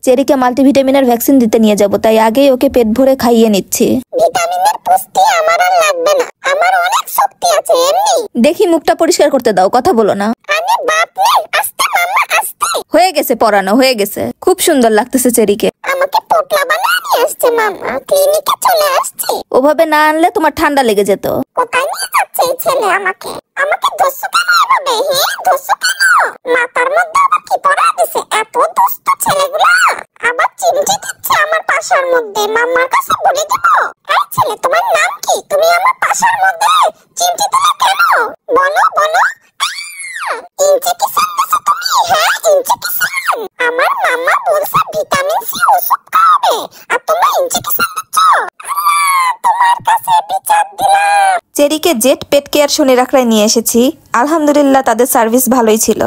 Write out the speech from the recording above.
চেরিকে মাল্টিভিটামিনের vaccine দিতে নিয়ে যাব, তাই আগেই ওকে পেট ভরে খাইয়ে নিচ্ছি। ভিটামিনের পুষ্টি আমার আর লাগবে না, আমার অনেক শক্তি আছে এমনি। দেখি মুখটা পরিষ্কার করতে দাও, কথা বলো না। আরে বাপ রে, আস্তে মাম্মা আস্তে। হয়ে গেছে পড়ানো, হয়ে গেছে। খুব সুন্দর লাগতেছে চেরিকে। আমাকে পোটলা বানিয়ে নিয়ে আসছে মাম্মা, ক্লিনিকে চলে আসছে। ওভাবে না আনলে তোমার ঠান্ডা লেগে যেত। কোথায় নিয়ে যাচ্ছে এই ছেলে আমাকে? আমাকে দোস্ত কেন এভাবে? দোস্ত কেন? মাথার মধ্যে আবার কি পড়া দিছে? এত দোস্ত ছেলেগুলা আবার চিমটি দিচ্ছে আমার পাশার মধ্যে। মাম্মার কাছে বলে দেব, এই ছেলে তোমার নাম কি? তুমি আমার পাশার মধ্যে চিমটি দিলে কেন? বলো বলো। ইনজেকশন দিছো তুমি? হ্যাঁ ইনজেকশন। আমার মাম্মা বলছে ভিটামিন সি ওষুধ খাওয়াবে, আর তোমরা ইনজেকশন দিচ্ছ। তোমার কাছে বিচার দিলাম। চেরিকে জেট পেট কেয়ার শনি রাখরায় নিয়ে এসেছি। আলহামদুলিল্লাহ তাদের সার্ভিস ভালোই ছিল।